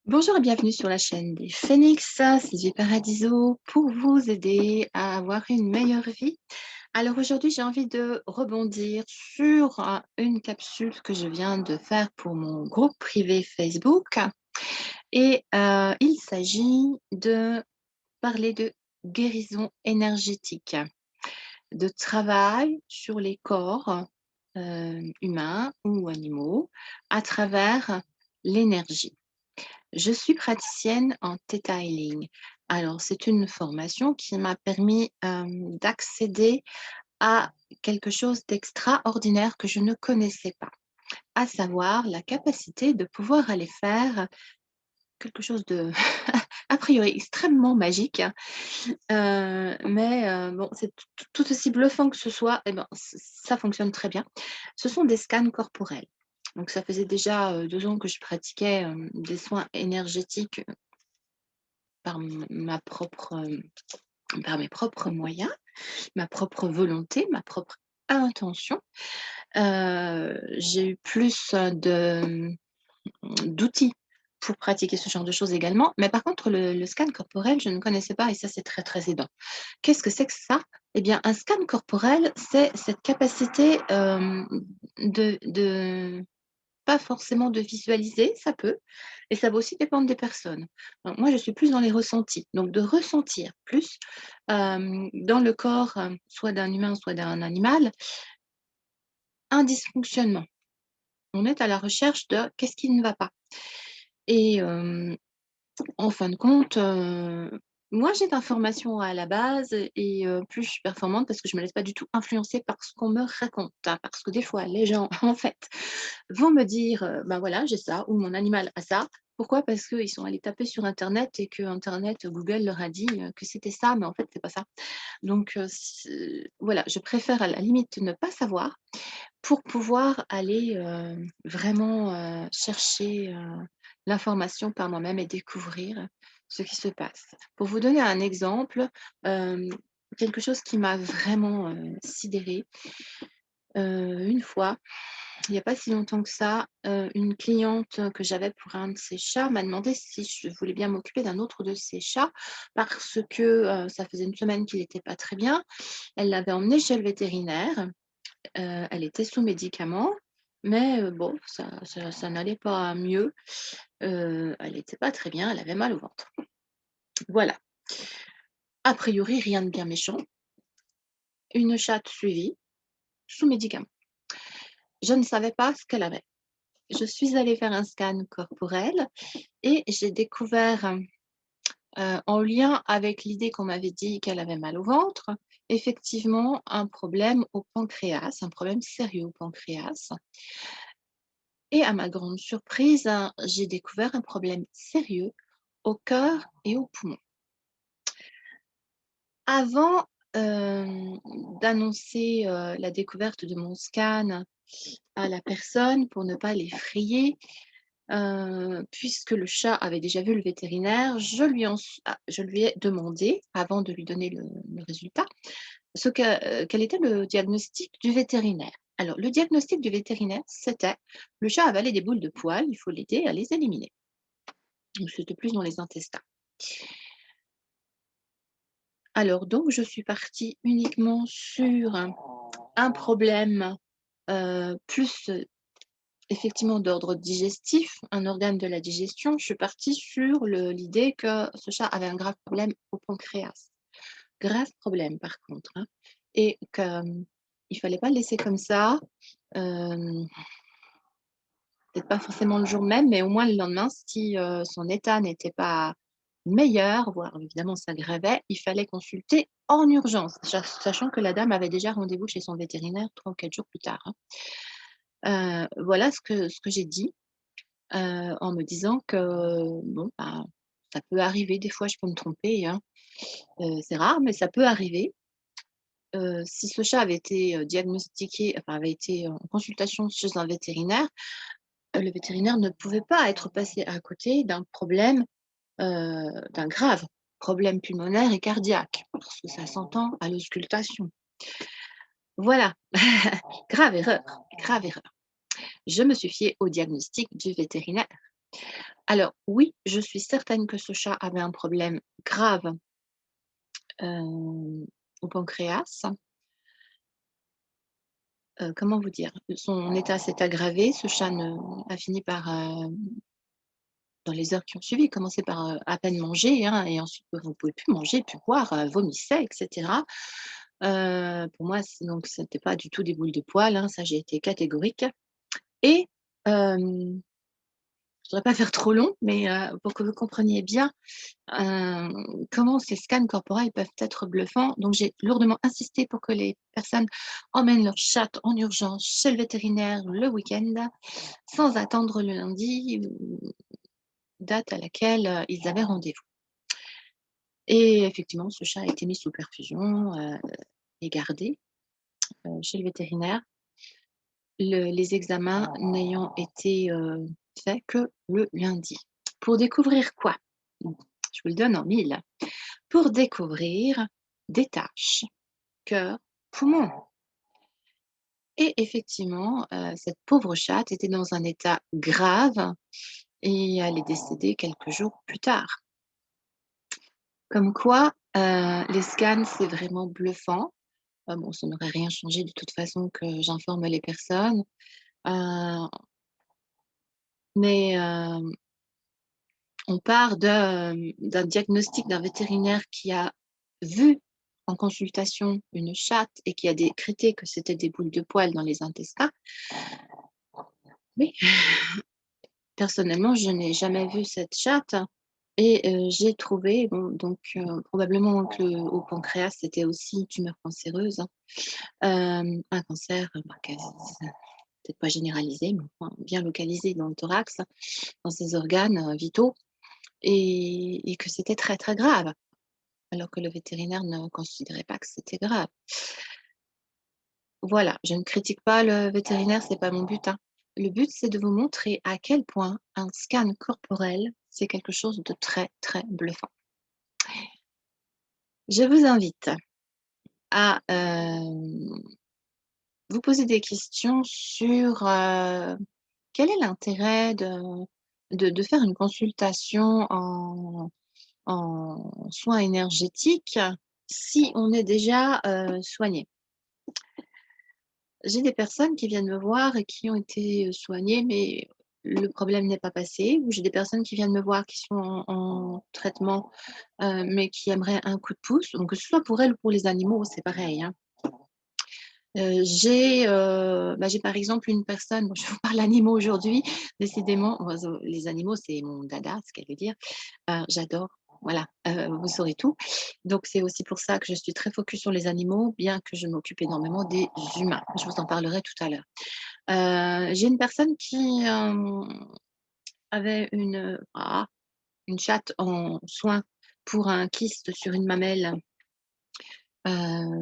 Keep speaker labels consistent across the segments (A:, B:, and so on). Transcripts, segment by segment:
A: Bonjour et bienvenue sur la chaîne des Phénix, c'est Sylvie Paradiso pour vous aider à avoir une meilleure vie. Alors aujourd'hui, j'ai envie de rebondir sur une capsule que je viens de faire pour mon groupe privé Facebook et il s'agit de parler de guérison énergétique, de travail sur les corps humains ou animaux à travers l'énergie. Je suis praticienne en Theta Healing. Alors, c'est une formation qui m'a permis, d'accéder à quelque chose d'extraordinaire que je ne connaissais pas, à savoir la capacité de pouvoir aller faire quelque chose de a priori extrêmement magique, hein, mais bon, c'est tout aussi bluffant que ce soit, et ben, ça fonctionne très bien. Ce sont des scans corporels. Donc ça faisait déjà, 2 ans que je pratiquais, des soins énergétiques par par mes propres moyens, ma propre volonté, ma propre intention. J'ai eu plus d'outils pour pratiquer ce genre de choses également. Mais par contre, le scan corporel, je ne connaissais pas et ça, c'est très, très aidant. Qu'est-ce que c'est que ça? Eh bien, un scan corporel, c'est cette capacité, de pas forcément de visualiser, ça peut, et ça va aussi dépendre des personnes. Moi, je suis plus dans les ressentis, donc de ressentir plus, dans le corps, soit d'un humain, soit d'un animal, un dysfonctionnement. On est à la recherche de qu'est-ce qui ne va pas et en fin de compte, moi j'ai de l'information à la base et plus je suis performante parce que je me laisse pas du tout influencer par ce qu'on me raconte, hein. Parce que des fois les gens, en fait, vont me dire, «Ben voilà, j'ai ça» ou «Mon animal a ça». Pourquoi? Parce qu'ils sont allés taper sur internet et que internet, Google leur a dit, que c'était ça, mais en fait c'est pas ça. Donc voilà, je préfère à la limite ne pas savoir pour pouvoir aller, vraiment, chercher, l'information par moi-même et découvrir ce qui se passe. Pour vous donner un exemple, hem, quelque chose qui m'a vraiment, sidérée, une fois, il n'y a pas si longtemps que ça, une cliente que j'avais pour un de ses chats m'a demandé si je voulais bien m'occuper d'un autre de ses chats parce que, ça faisait une semaine qu'il était pas très bien. Elle l'avait emmené chez le vétérinaire. Elle était sous médicaments, mais bon, ça n'allait pas mieux. Elle était pas très bien, elle avait mal au ventre. Voilà. A priori, rien de bien méchant. Une chatte suivie, sous médicaments. Je ne savais pas ce qu'elle avait. Je suis allée faire un scan corporel et j'ai découvert, en lien avec l'idée qu'on m'avait dit qu'elle avait mal au ventre, effectivement un problème au pancréas, un problème sérieux au pancréas. Et à ma grande surprise, j'ai découvert un problème sérieux au cœur et aux poumons. Avant, hem, d'annoncer, la découverte de mon scan à la personne pour ne pas l'effrayer, puisque le chat avait déjà vu le vétérinaire, je lui ai demandé, avant de lui donner le résultat, quel était le diagnostic du vétérinaire. Alors le diagnostic du vétérinaire, c'était: «Le chat avalait des boules de poils, il faut l'aider à les éliminer». Donc c'était plus dans les intestins. Alors donc je suis partie uniquement sur un problème, plus, effectivement d'ordre digestif, un organe de la digestion. Je suis partie sur l'idée que ce chat avait un grave problème au pancréas. Grave problème par contre, hein, et que, il fallait pas le laisser comme ça, hem, peut-être pas forcément le jour même, mais au moins le lendemain si, son état n'était pas meilleur, voire évidemment s'aggravait, il fallait consulter en urgence, sachant que la dame avait déjà rendez-vous chez son vétérinaire 3 ou 4 jours plus tard, hein. Voilà ce que j'ai dit, en me disant que, bon, bah, ça peut arriver des fois, je peux me tromper, hein, c'est rare, mais ça peut arriver. Si ce chat avait été, diagnostiqué, enfin avait été en consultation chez un vétérinaire, le vétérinaire ne pouvait pas être passé à côté d'un grave problème pulmonaire et cardiaque, parce que ça s'entend à l'auscultation. Voilà, grave erreur, grave erreur. Je me suis fiée au diagnostic du vétérinaire. Alors oui, je suis certaine que ce chat avait un problème grave, hem, au pancréas. Comment vous dire? Son état s'est aggravé, ce chat ne a fini par, dans les heures qui ont suivi, commencer par, à peine manger, hein, et ensuite, vous ne pouvez plus manger, plus boire, vomissait et cetera. Pour moi, donc c'était pas du tout des boules de poil, hein, ça j'ai été catégorique et hem, je voudrais pas faire trop long, mais pour que vous compreniez bien, comment ces scans corporels peuvent être bluffants. Donc j'ai lourdement insisté pour que les personnes emmènent leur chat en urgence chez le vétérinaire le week-end, sans attendre le lundi, date à laquelle, ils avaient rendez-vous. Et effectivement, ce chat a été mis sous perfusion, et gardé, chez le vétérinaire. Les examens n'ayant été, faits que le lundi. Pour découvrir quoi? Mmh, je vous le donne en mille. Pour découvrir des taches, cœur, poumon et effectivement, cette pauvre chatte était dans un état grave et elle est décédée quelques jours plus tard. Comme quoi, les scans, c'est vraiment bluffant. Bon, ça n'aurait rien changé de toute façon que j'informe les personnes, heu, mais on part d'un diagnostic d'un vétérinaire qui a vu en consultation une chatte et qui a décrété que c'était des boules de poils dans les intestins. Mais personnellement, je n'ai jamais vu cette chatte et j'ai trouvé bon donc probablement que au pancréas, c'était aussi une tumeur cancéreuse, hein. Un cancer, bah, quasi peut-être pas généralisé, mais enfin bien localisé dans le thorax, dans ses organes, vitaux et que c'était très, très grave, alors que le vétérinaire ne considérait pas que c'était grave. Voilà, je ne critique pas le vétérinaire, c'est pas mon but, hein. Le but, c'est de vous montrer à quel point un scan corporel, c'est quelque chose de très, très bluffant. Je vous invite à, vous poser des questions sur, quel est l'intérêt de faire une consultation en soins énergétiques si on est déjà, soigné? J'ai des personnes qui viennent me voir et qui ont été, soignées, mais le problème n'est pas passé. Ou j'ai des personnes qui viennent me voir qui sont en traitement, mais qui aimeraient un coup de pouce. Donc que ce soit pour elles ou pour les animaux, c'est pareil, hein. J'ai par exemple une personne, bon je vous parle animaux aujourd'hui, décidément, oiseaux les animaux c'est mon dada, ce qu'elle veut dire. J'adore, voilà, vous saurez tout. Donc c'est aussi pour ça que je suis très focus sur les animaux, bien que je m'occupe énormément des humains. Je vous en parlerai tout à l'heure. J'ai une personne qui, avait une chatte en soins pour un kyste sur une mamelle,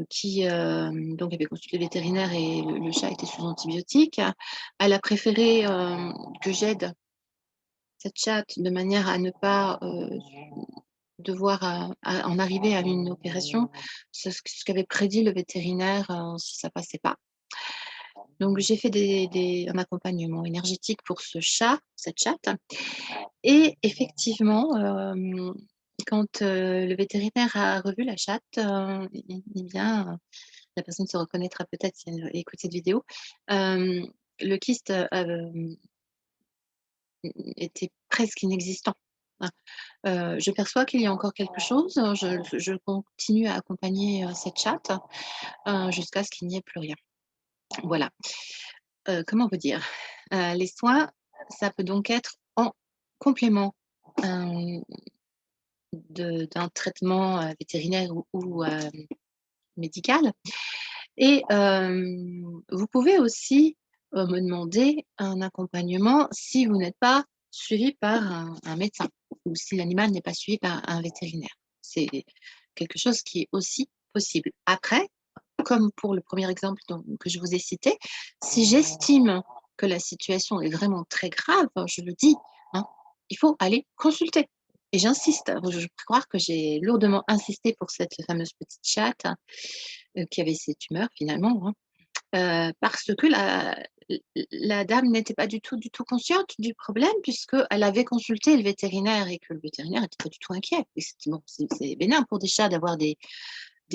A: qui, donc avait consulté le vétérinaire et le chat était sous antibiotiques. Elle a préféré, que j'aide cette chatte de manière à ne pas, devoir, en arriver à une opération, ce qu'avait prédit le vétérinaire, si ça passait pas. Donc j'ai fait un accompagnement énergétique pour ce chat, cette chatte et effectivement, quand, le vétérinaire a revu la chatte, eh bien, la personne se reconnaîtra peut-être si elle écoute cette vidéo, le kyste, était presque inexistant. Hein. Je perçois qu'il y a encore quelque chose, je continue à accompagner, cette chatte, jusqu'à ce qu'il n'y ait plus rien. Voilà. Comment vous dire? Les soins, ça peut donc être en complément, hem, d'un traitement, vétérinaire ou médical et vous pouvez aussi, me demander un accompagnement si vous n'êtes pas suivi par un médecin ou si l'animal n'est pas suivi par un vétérinaire. C'est quelque chose qui est aussi possible. Après, comme pour le premier exemple que je vous ai cité, si j'estime que la situation est vraiment très grave, je le dis, hein, il faut aller consulter et j'insiste. Je peux croire que j'ai lourdement insisté pour cette fameuse petite chatte, qui avait ces tumeurs finalement, hein, parce que la dame n'était pas du tout consciente du problème puisqu'elle avait consulté le vétérinaire et que le vétérinaire était pas du tout inquiet. Et c'est bon, c'est bénin pour des chats d'avoir des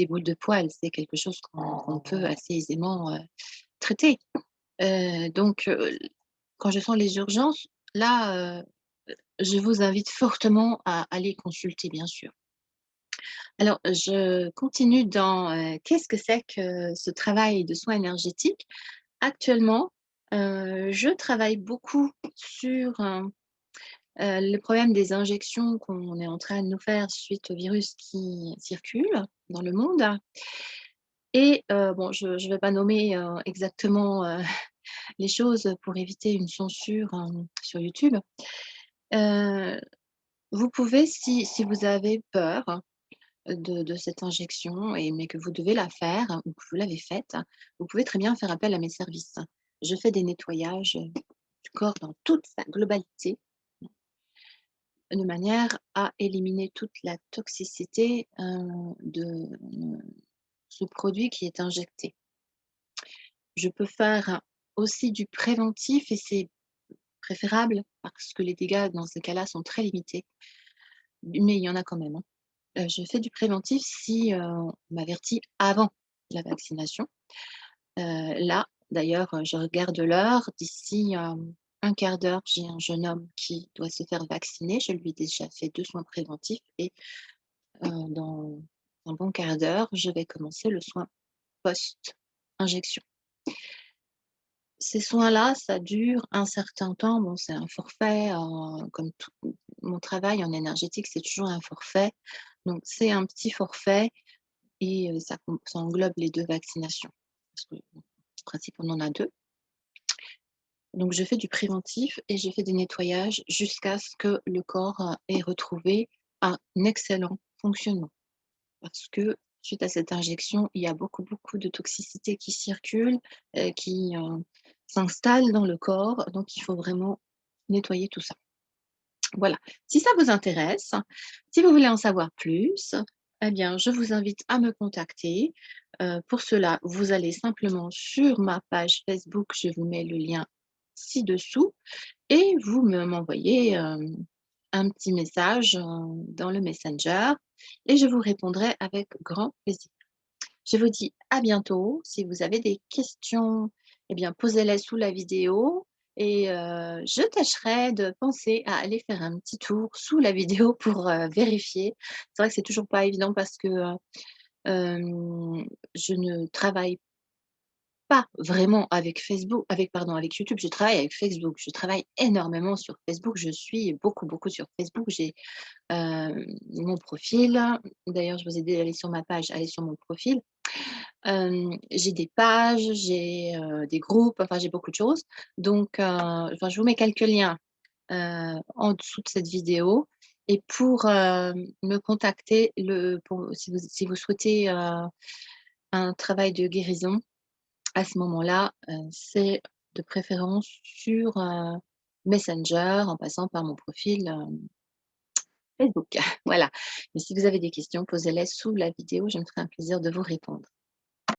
A: boules de poils, c'est quelque chose qu'on peut assez aisément, traiter. Donc quand je sens les urgences, là, je vous invite fortement à aller consulter, bien sûr. Alors, je continue dans, qu'est-ce que c'est que ce travail de soins énergétiques? Actuellement, je travaille beaucoup sur, le problème des injections qu'on est en train de nous faire suite au virus qui circule dans le monde et bon, je ne vais pas nommer, exactement, les choses pour éviter une censure, sur YouTube. Heu, Vous pouvez si vous avez peur de cette injection mais que vous devez la faire ou que vous l'avez faite, vous pouvez très bien faire appel à mes services. Je fais des nettoyages, du corps dans toute sa globalité, de manière à éliminer toute la toxicité, de, ce produit qui est injecté. Je peux faire aussi du préventif et c'est préférable parce que les dégâts dans ces cas-là sont très limités, mais il y en a quand même, hein. Je fais du préventif si, on m'avertit avant la vaccination. Là, d'ailleurs, je regarde l'heure, d'ici, 1/4 d'heure, j'ai un jeune homme qui doit se faire vacciner. Je lui ai déjà fait 2 soins préventifs et dans un bon quart d'heure, je vais commencer le soin post-injection. Ces soins-là, ça dure un certain temps. Bon, c'est un forfait, comme tout mon travail en énergétique, c'est toujours un forfait. Donc c'est un petit forfait et ça englobe les 2 vaccinations. Parce que, bon, en principe, on en a 2. Donc je fais du préventif et je fais des nettoyages jusqu'à ce que le corps, ait retrouvé un excellent fonctionnement. Parce que suite à cette injection, il y a beaucoup, beaucoup de toxicité qui circule, qui, s'installe dans le corps, donc il faut vraiment nettoyer tout ça. Voilà. Si ça vous intéresse, si vous voulez en savoir plus, eh bien, je vous invite à me contacter. Pour cela, vous allez simplement sur ma page Facebook, je vous mets le lien ci-dessous et vous m'envoyez, un petit message, dans le Messenger et je vous répondrai avec grand plaisir. Je vous dis à bientôt. Si vous avez des questions, eh bien, posez-les sous la vidéo et je tâcherai de penser à aller faire un petit tour sous la vidéo pour, vérifier. C'est vrai que c'est toujours pas évident parce que, je ne travaille pas vraiment avec avec YouTube, je travaille avec Facebook. Je travaille énormément sur Facebook, je suis beaucoup, beaucoup sur Facebook. J'ai, mon profil. D'ailleurs, je vous ai dit d'aller sur ma page, allez sur mon profil. J'ai des pages, j'ai, des groupes, enfin j'ai beaucoup de choses. Donc, enfin je vous mets quelques liens, en dessous de cette vidéo et pour, me contacter pour si vous souhaitez, un travail de guérison, à ce moment-là, c'est de préférence sur, Messenger en passant par mon profil, Facebook. Voilà. Mais si vous avez des questions, posez-les sous la vidéo, je me ferai un plaisir de vous répondre.